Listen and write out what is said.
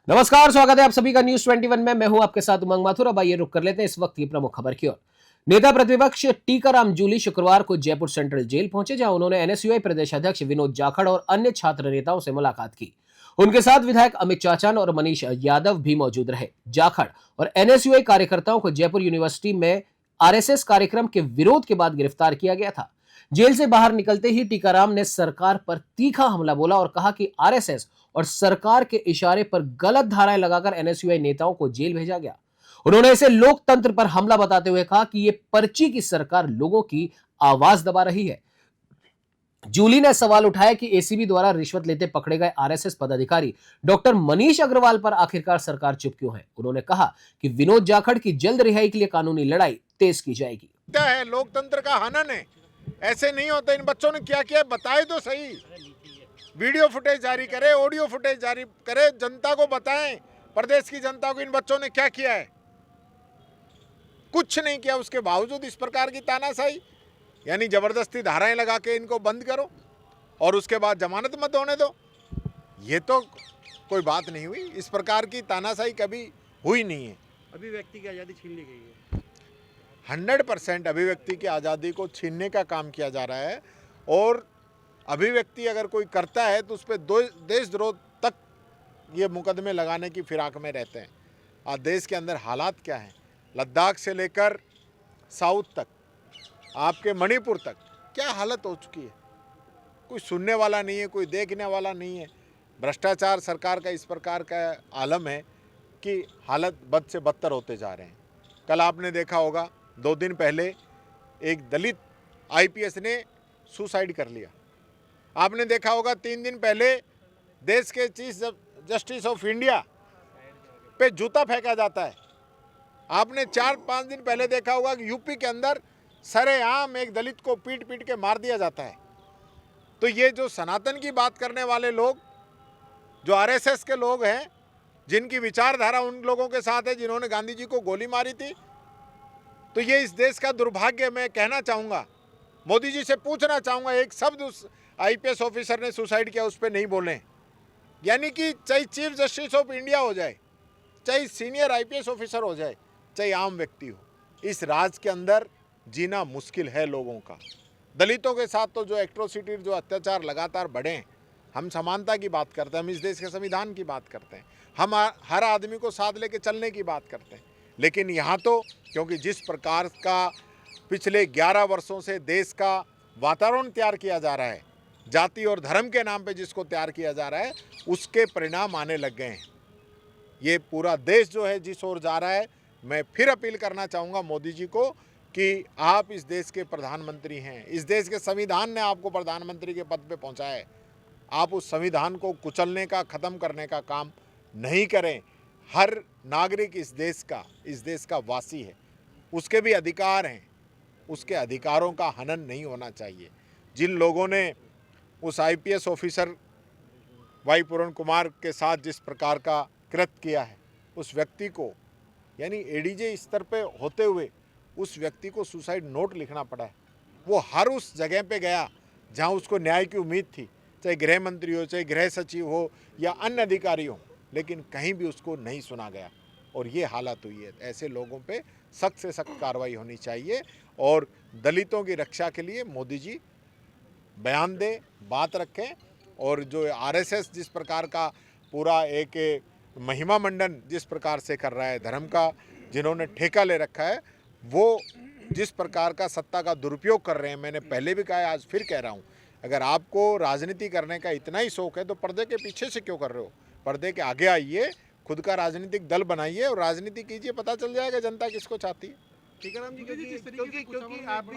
नमस्कार, स्वागत है आप सभी का न्यूज 21 में। मैं हूं आपके साथ उमंग माथुर। अब आइए रुक कर लेते हैं इस वक्त की प्रमुख खबर की ओर। नेता प्रतिपक्ष टीकाराम जूली शुक्रवार को जयपुर सेंट्रल जेल पहुंचे, जहां उन्होंने एनएसयूआई प्रदेश अध्यक्ष विनोद जाखड़ और अन्य छात्र नेताओं से मुलाकात की। उनके साथ विधायक अमित चाचान और मनीष यादव भी मौजूद रहे। जाखड़ और एनएसयूआई कार्यकर्ताओं को जयपुर यूनिवर्सिटी में आरएसएस कार्यक्रम के विरोध के बाद गिरफ्तार किया गया था। जेल से बाहर निकलते ही टीकाराम ने सरकार पर तीखा हमला बोला और कहा कि आरएसएस और सरकार के इशारे पर गलत धाराएं लगाकर एनएसयूआई नेताओं को जेल भेजा गया। उन्होंने इसे लोकतंत्र पर हमला बताते हुए कहा कि यह पर्ची की सरकार लोगों की आवाज दबा रही है। जूली ने सवाल उठाया कि एसीबी द्वारा रिश्वत लेते पकड़े गए आरएसएस पदाधिकारी डॉक्टर मनीष अग्रवाल पर आखिरकार सरकार चुप क्यों है। उन्होंने कहा कि विनोद जाखड़ की जल्द रिहाई के लिए कानूनी लड़ाई तेज की जाएगी। क्या है, लोकतंत्र का हनन है। ऐसे नहीं होता। इन बच्चों ने क्या किया बताए तो सही। वीडियो फुटेज जारी करे, ऑडियो फुटेज जारी करे, जनता को बताएं, प्रदेश की जनता को इन बच्चों ने क्या किया है। कुछ नहीं किया, उसके बावजूद इस प्रकार की तानाशाही, यानी जबरदस्ती धाराएं लगा के इनको बंद करो और उसके बाद जमानत मत होने दो। ये तो कोई बात नहीं हुई। इस प्रकार की तानाशाही कभी हुई नहीं है। अभिव्यक्ति की आज़ादी छीन ली गई है। 100% अभिव्यक्ति की आज़ादी को छीनने का काम किया जा रहा है। और अभिव्यक्ति अगर कोई करता है तो उस पर देशद्रोह तक ये मुकदमे लगाने की फिराक में रहते हैं। आज देश के अंदर हालात क्या हैं, लद्दाख से लेकर साउथ तक, आपके मणिपुर तक क्या हालत हो चुकी है। कोई सुनने वाला नहीं है, कोई देखने वाला नहीं है। भ्रष्टाचार सरकार का इस प्रकार का आलम है कि हालत बद से बदतर होते जा रहे हैं। कल आपने देखा होगा, 2 दिन पहले एक दलित आईपीएस ने सुसाइड कर लिया। आपने देखा होगा 3 दिन पहले देश के चीफ जस्टिस ऑफ इंडिया पे जूता फेंका जाता है। आपने 4-5 दिन पहले देखा होगा कि यूपी के अंदर सरेआम एक दलित को पीट पीट के मार दिया जाता है। तो ये जो सनातन की बात करने वाले लोग, जो आरएसएस के लोग हैं, जिनकी विचारधारा उन लोगों के साथ है जिन्होंने गांधी जी को गोली मारी थी, तो ये इस देश का दुर्भाग्य। मैं कहना चाहूँगा, मोदी जी से पूछना चाहूँगा, एक शब्द उस आईपीएस ऑफिसर ने सुसाइड किया उस पर नहीं बोलें। यानी कि चाहे चीफ जस्टिस ऑफ इंडिया हो जाए, चाहे सीनियर आईपीएस ऑफिसर हो जाए, चाहे आम व्यक्ति हो, इस राज के अंदर जीना मुश्किल है लोगों का। दलितों के साथ तो जो एट्रोसिटी, जो अत्याचार लगातार बढ़े हैं। हम समानता की बात करते हैं, हम इस देश के संविधान की बात करते हैं, हम हर आदमी को साथ लेके चलने की बात करते हैं। लेकिन यहाँ तो क्योंकि जिस प्रकार का पिछले 11 वर्षों से देश का वातावरण तैयार किया जा रहा है, जाति और धर्म के नाम पे जिसको तैयार किया जा रहा है, उसके परिणाम आने लग गए हैं। ये पूरा देश जो है जिस ओर जा रहा है। मैं फिर अपील करना चाहूँगा मोदी जी को कि आप इस देश के प्रधानमंत्री हैं। इस देश के संविधान ने आपको प्रधानमंत्री के पद पे पहुँचाया है। आप उस संविधान को कुचलने का, ख़त्म करने का काम नहीं करें। हर नागरिक इस देश का वासी है, उसके भी अधिकार हैं। उसके अधिकारों का हनन नहीं होना चाहिए। जिन लोगों ने उस आईपीएस ऑफिसर वाई पूरण कुमार के साथ जिस प्रकार का कृत्य किया है, उस व्यक्ति को, यानी एडीजे स्तर पे होते हुए उस व्यक्ति को सुसाइड नोट लिखना पड़ा है। वो हर उस जगह पे गया जहां उसको न्याय की उम्मीद थी, चाहे गृह मंत्री हो, चाहे गृह सचिव हो या अन्य अधिकारी हो, लेकिन कहीं भी उसको नहीं सुना गया और ये हालत हुई है। ऐसे लोगों पे सख्त से सख्त कार्रवाई होनी चाहिए और दलितों की रक्षा के लिए मोदी जी बयान दें, बात रखें। और जो आरएसएस जिस प्रकार का पूरा एक महिमा मंडन जिस प्रकार से कर रहा है, धर्म का जिन्होंने ठेका ले रखा है, वो जिस प्रकार का सत्ता का दुरुपयोग कर रहे हैं। मैंने पहले भी कहा है, आज फिर कह रहा हूँ, अगर आपको राजनीति करने का इतना ही शौक है तो पर्दे के पीछे से क्यों कर रहे हो। पर्दे के आगे आइए, खुद का राजनीतिक दल बनाइए और राजनीति कीजिए। पता चल जाएगा जनता किसको चाहती है। टीकाराम जी, क्योंकि आप भी